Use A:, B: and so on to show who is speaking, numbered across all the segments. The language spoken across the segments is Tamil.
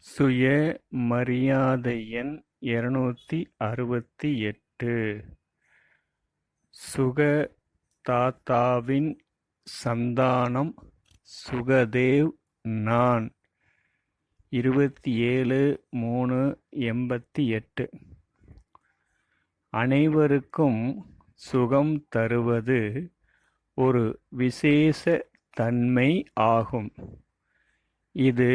A: சுய மரியாதை எண் 268. சுகதாத்தாவின் சந்தானம் சுகதேவ். நான் 27/3/88. அனைவருக்கும் சுகம் தருவது ஒரு விசேஷ தன்மை ஆகும். இது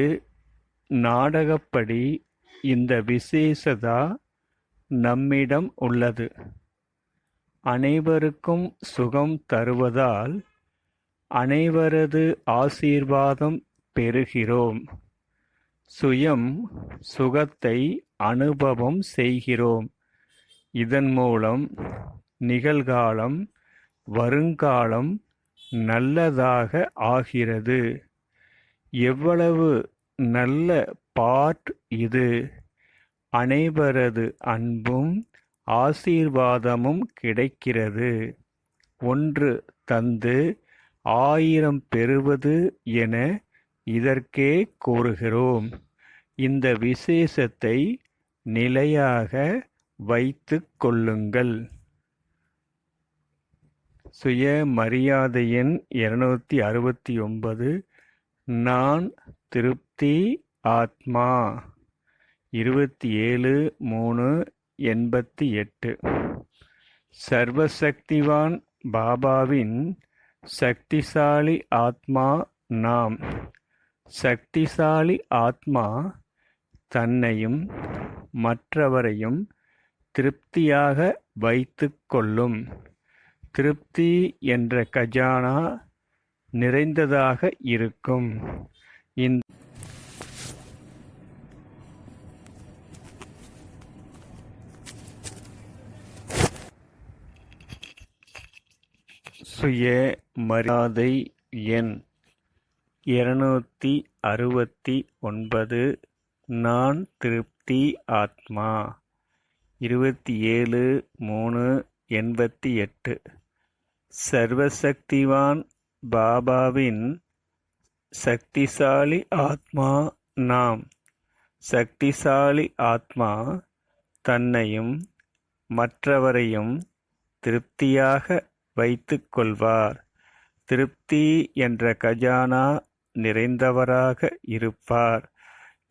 A: நாடகப்படி இந்த விசேஷதா நம்மிடம் உள்ளது. அனைவருக்கும் சுகம் தருவதால் அனைவரது ஆசீர்வாதம் பெறுகிறோம். சுயம் சுகத்தை அனுபவம் செய்கிறோம். இதன் மூலம் நிகழ்காலம் வருங்காலம் நல்லதாக ஆகிறது. எவ்வளவு நல்ல பாட் இது! அனைவரது அன்பும் ஆசீர்வாதமும் கிடைக்கிறது. ஒன்று தந்து 1000 பெறுவது என இதற்கே கூறுகிறோம். இந்த விசேஷத்தை நிலையாக வைத்துக் கொள்ளுங்கள். சுய மரியாதை எண் 269. நான் திருப்தி ஆத்மா. 27/3/88. சர்வசக்திவான் பாபாவின் சக்திசாலி ஆத்மா நாம். சக்திசாலி ஆத்மா தன்னையும் மற்றவரையும் திருப்தியாக வைத்துக் கொள்ளும். திருப்தி என்ற கஜானா நிறைந்ததாக இருக்கும். இந்த சுய மரியாதை எண் 269. நான் திருப்தி ஆத்மா. 27/3/88. சர்வசக்திவான் பாபாவின் சக்திசாலி ஆத்மா நாம். சக்திசாலி ஆத்மா தன்னையும் மற்றவரையும் திருப்தியாக வைத்துக் கொள்வார். திருப்தி என்ற கஜானா நிறைந்தவராக இருப்பார்.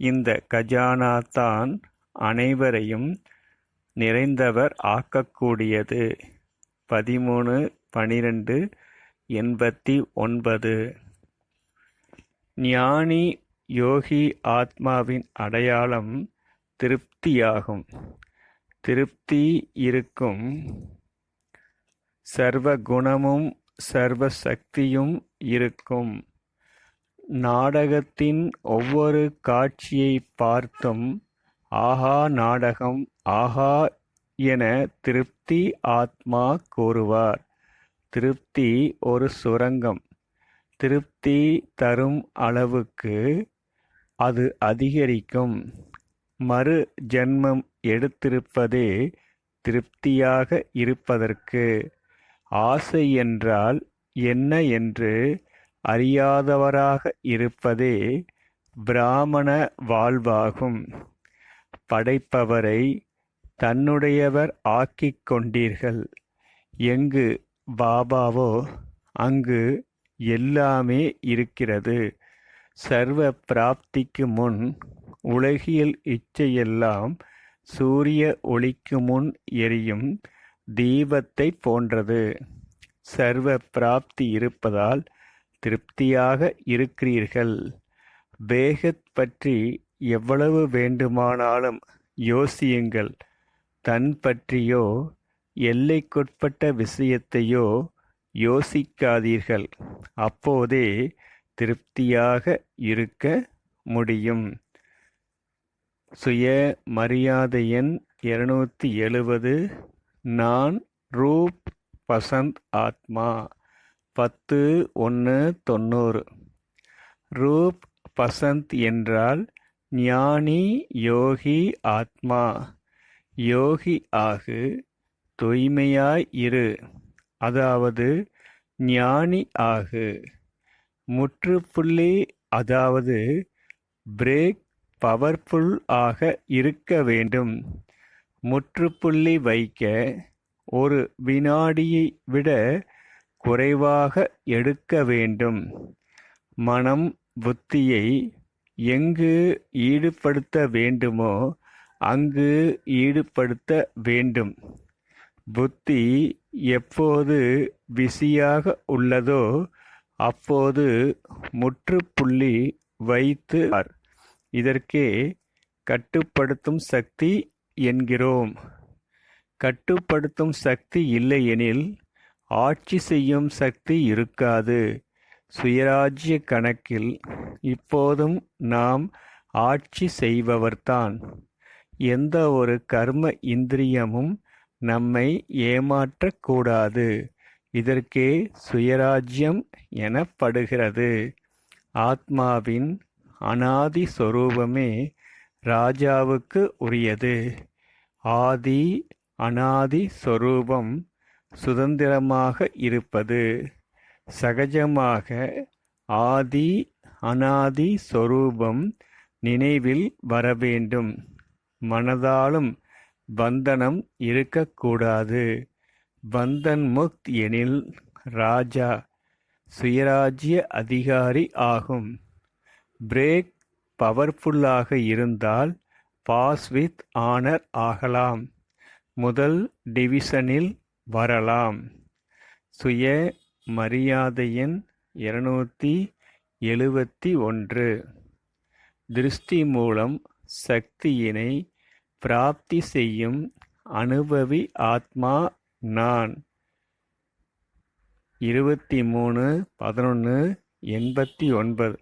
A: இந்த கஜானா தான் அனைவரையும் நிறைந்தவர் ஆக்கக்கூடியது. 13/12/89. ஞானி யோகி ஆத்மாவின் அடையாளம் திருப்தியாகும். திருப்தி இருக்கும். சர்வ குணமும் சர்வ சக்தியும் இருக்கும். நாடகத்தின் ஒவ்வொரு காட்சியை பார்த்தும் ஆஹா நாடகம் ஆஹா என திருப்தி ஆத்மா கூறுவார். திருப்தி ஒரு சுரங்கம். திருப்தி தரும் அளவுக்கு அது அதிகரிக்கும். மறு ஜென்மம் எடுத்திருப்பதே திருப்தியாக இருப்பதற்கு. ஆசை என்றால் என்ன என்று அறியாதவராக இருப்பதே பிராமண வாழ்வாகும். படைப்பவரை தன்னுடையவர் ஆக்கிக் கொண்டீர்கள். எங்கு பாபாவோ அங்கு எல்லாமே இருக்கிறது. சர்வ பிராப்திக்கு முன் உலகியல் இச்சையெல்லாம் சூரிய ஒளிக்கு முன் எரியும் தீபத்தை போன்றது. சர்வ பிராப்தி இருப்பதால் திருப்தியாக இருக்கிறீர்கள். பேகத் பற்றி எவ்வளவு வேண்டுமானாலும் யோசியுங்கள். தன் பற்றியோ எல்லைக்குட்பட்ட விஷயத்தையோ யோசிக்காதீர்கள். அப்போதே திருப்தியாக இருக்க முடியும். சுய மரியாதை எண் 270. நான் ரூப் பசந்த் ஆத்மா. 10/1/90. ரூப் பசந்த் என்றால் ஞானி யோகி ஆத்மா. யோகி ஆகு, தூய்மையாய் இரு. அதாவது ஞானி ஆகு. முற்றுப்புள்ளி அதாவது பிரேக் பவர்ஃபுல் ஆக இருக்க வேண்டும். முற்றுப்புள்ளி வைக்க ஒரு வினாடியை விட குறைவாக எடுக்க வேண்டும். மனம் புத்தியை எங்கு ஈடுபடுத்த வேண்டுமோ அங்கு ஈடுபடுத்த வேண்டும். புத்தி எப்போது பிஸியாக உள்ளதோ அப்போது முற்றுப்புள்ளி வைத்து இதற்கே கட்டுப்படுத்தும் சக்தி என்கிறோம். கட்டுப்படுத்தும் சக்தி இல்லையெனில் ஆட்சி செய்யும் சக்தி இருக்காது. சுயராஜ்ய கணக்கில் இப்போதும் நாம் ஆட்சி செய்பவர்தான். எந்த ஒரு கர்ம இந்திரியமும் நம்மை ஏமாற்றக்கூடாது. இதற்கே சுயராஜ்யம் எனப்படுகிறது. ஆத்மாவின் அனாதி சொரூபமே ராஜாவுக்கு உரியது. ஆதி அனாதி சொரூபம் சுதந்திரமாக இருப்பது. சகஜமாக ஆதி அனாதி சொரூபம் நினைவில் வரவேண்டும். மனதாலும் பந்தனம் இருக்கக்கூடாது. பந்தன் முக்த் எனில் ராஜா சுயராஜ்ய அதிகாரி ஆகும். பிரேக் பவர்ஃபுல்லாக இருந்தால் பாஸ் வித் ஆனர் ஆகலாம். முதல் டிவிஷனில் வரலாம். சுய மரியாதையின் 271. திருஷ்டி மூலம் சக்தியினை பிராப்தி செய்யும் அனுபவி ஆத்மா நான். 23/11/89.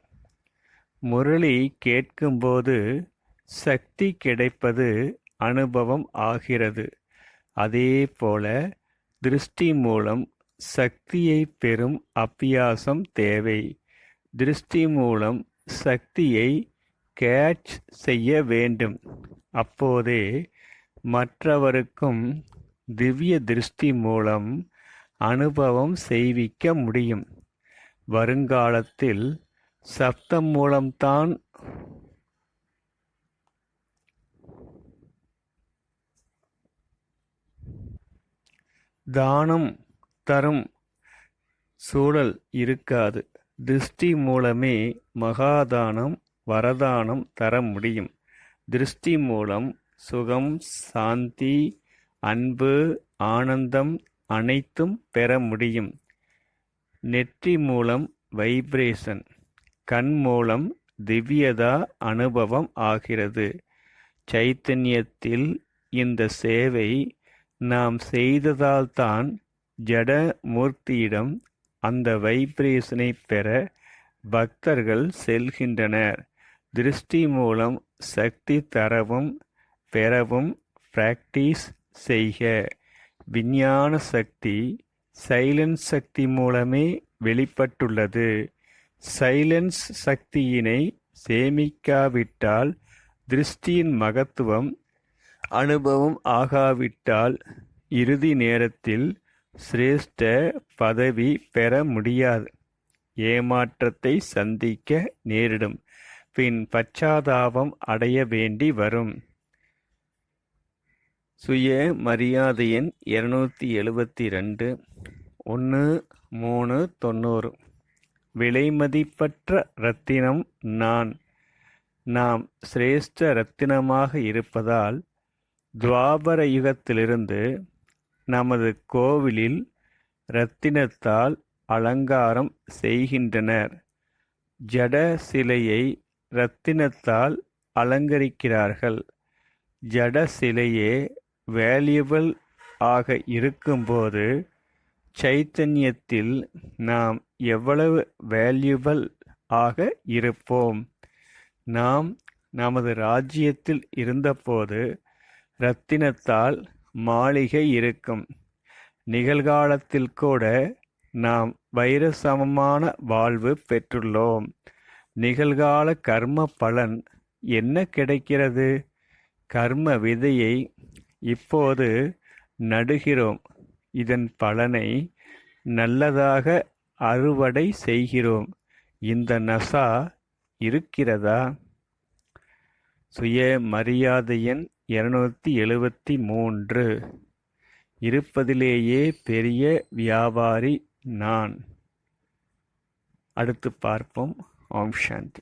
A: முரளி கேட்கும்போது சக்தி கிடைப்பது அனுபவம் ஆகிறது. அதேபோல திருஷ்டி மூலம் சக்தியை பெறும் அபியாசம் தேவை. திருஷ்டி மூலம் சக்தியை கேட்ச் செய்ய வேண்டும். அப்போதே மற்றவருக்கும் திவ்ய திருஷ்டி மூலம் அனுபவம் செய்விக்க முடியும். வருங்காலத்தில் சப்தம் மூலம்தான் தானம் தரும் சூழல் இருக்காது. திருஷ்டி மூலமே மகாதானம் வரதானம் தர முடியும். திருஷ்டி மூலம் சுகம், சாந்தி, அன்பு, ஆனந்தம் அனைத்தும் பெற முடியும். நெற்றி மூலம் வைப்ரேஷன், கண் மூலம் திவ்யதா அனுபவம் ஆகிறது. சைத்தன்யத்தில் இந்த சேவை நாம் செய்ததால்தான் ஜட மூர்த்தியிடம் அந்த வைப்ரேஷனை பெற பக்தர்கள் செல்கின்றனர். திருஷ்டி மூலம் சக்தி தரவும் பெறவும் பிராக்டிஸ் செய்க. விஞ்ஞான சக்தி சைலன்ஸ் சக்தி மூலமே வெளிப்பட்டுள்ளது. சைலன்ஸ் சக்தியினை சேமிக்காவிட்டால் திருஷ்டியின் மகத்துவம் அனுபவம் ஆகாவிட்டால் இறுதி நேரத்தில் சிரேஷ்ட பதவி பெற முடியாது. ஏமாற்றத்தை சந்திக்க நேரிடும். பின் பச்சாதாபம் அடைய வேண்டி வரும். சுய மரியாதையின் 272. 1-3-90. விலைமதிப்பற்ற இரத்தினம் நான். நாம் சிரேஷ்ட இரத்தினமாக இருப்பதால் துவாபர யுகத்திலிருந்து நமது கோவிலில் இரத்தினத்தால் அலங்காரம் செய்கின்றனர். ஜட சிலையை இரத்தினத்தால் அலங்கரிக்கிறார்கள். ஜட சிலையே வேல்யூபிள் ஆக இருக்கும்போது சைத்தன்யத்தில் நாம் எவ்வளவு வேல்யூபிள் ஆக இருப்போம். நாம் நமது ராஜ்யத்தில் இருந்தபோது இரத்தினத்தால் மாளிகை இருக்கும். நிகழ்காலத்தில் கூட நாம் வைர சமமான வாழ்வு பெற்றுள்ளோம். நிகழ்கால கர்ம பலன் என்ன கிடைக்கிறது? கர்ம விதையை இப்போது நடுகிறோம். இதன் பலனை நல்லதாக அறுவடை செய்கிறோம். இந்த நசா இருக்கிறதா? சுயமரியாதை எண் 273. இருப்பதிலேயே பெரிய வியாபாரி நான். அடுத்து பார்ப்போம். ஓம் சாந்தி.